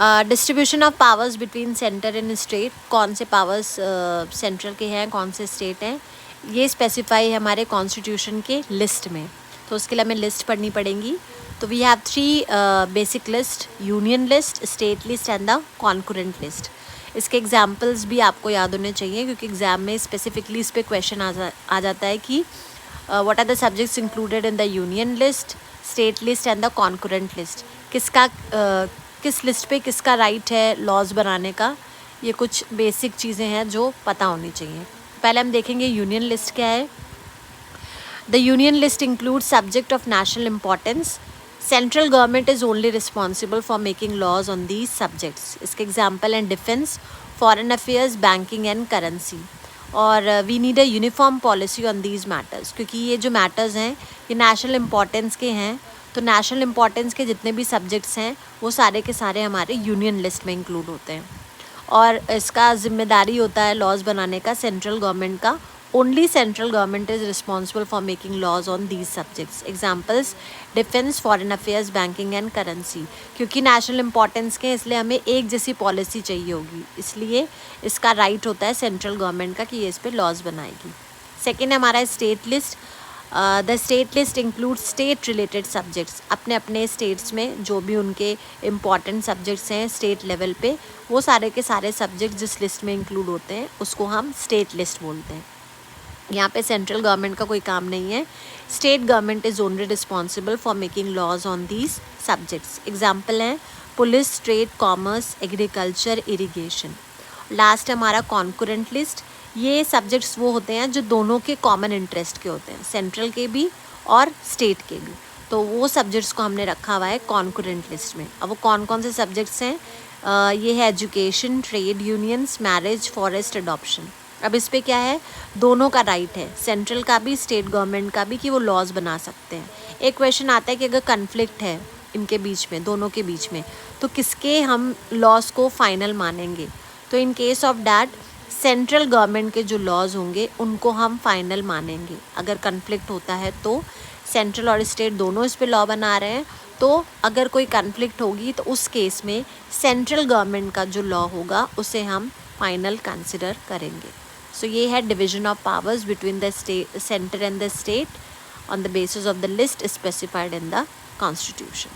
Distribution of powers between centre and state, कौन से powers central के हैं, कौन से स्टेट हैं, ये स्पेसिफाई है हमारे कॉन्स्टिट्यूशन के लिस्ट में। तो उसके लिए हमें लिस्ट पढ़नी पड़ेगी। तो we have 3 basic list, union list, state list and the concurrent list. इसके एग्जाम्पल्स भी आपको याद होने चाहिए, क्योंकि एग्जाम में स्पेसिफिकली इस पर क्वेश्चन आ जाता है कि what are the subjects included in the union list, state list and the concurrent list. किसका किस लिस्ट पे किसका राइट है लॉज बनाने का, ये कुछ बेसिक चीज़ें हैं जो पता होनी चाहिए। पहले हम देखेंगे यूनियन लिस्ट क्या है। The union list include subject of national importance. Central government is only responsible for making laws on these subjects. इसके example and defence, foreign affairs, banking and currency. और we need a uniform policy on these matters, क्योंकि ये जो matters हैं ये national importance के हैं। तो नेशनल इम्पॉर्टेंस के जितने भी सब्जेक्ट्स हैं वो सारे के सारे हमारे यूनियन लिस्ट में इंक्लूड होते हैं। और इसका जिम्मेदारी होता है लॉज बनाने का सेंट्रल गवर्नमेंट का। Only central government is responsible for making laws on these subjects. Examples defence, foreign affairs, banking and currency. क्योंकि नेशनल इंपॉर्टेंस के इसलिए हमें एक जैसी पॉलिसी चाहिए होगी, इसलिए इसका राइट होता है सेंट्रल गवर्नमेंट का कि ये इस पर लॉज बनाएगी। सेकेंड है हमारा state list. The state list include state related subjects. अपने अपने स्टेट्स में जो भी उनके इम्पॉर्टेंट सब्जेक्ट्स हैं स्टेट लेवल पे, वो सारे के सारे सब्जेक्ट जिस लिस्ट में इंक्लूड होते हैं उसको हम स्टेट लिस्ट बोलते हैं। यहाँ पे सेंट्रल गवर्नमेंट का कोई काम नहीं है। State government is only responsible for making laws on these subjects. Example हैं police, trade, commerce, agriculture, irrigation. Last है हमारा कॉन्करेंट लिस्ट। ये सब्जेक्ट्स वो होते हैं जो दोनों के कॉमन इंटरेस्ट के होते हैं, सेंट्रल के भी और स्टेट के भी। तो वो सब्जेक्ट्स को हमने रखा हुआ है कॉन्करेंट लिस्ट में। अब वो कौन कौन से सब्जेक्ट्स हैं, ये है education, trade unions, marriage, forest, adoption. अब इस पे क्या है, दोनों का राइट है, सेंट्रल का भी स्टेट गवर्नमेंट का भी, कि वो लॉज बना सकते हैं। एक क्वेश्चन आता है कि अगर कन्फ्लिक्ट है इनके बीच में, दोनों के बीच में, तो किसके हम लॉज को फाइनल मानेंगे। तो in case of that central government के जो लॉज होंगे उनको हम फाइनल मानेंगे। अगर कन्फ्लिक्ट होता है तो सेंट्रल और स्टेट दोनों इस पे लॉ बना रहे हैं, तो अगर कोई कन्फ्लिक्ट होगी तो उस केस में सेंट्रल गवर्नमेंट का जो लॉ होगा उसे हम फाइनल कंसिडर करेंगे। सो ये है division of powers between the centre and the state on the basis of the list specified in the constitution.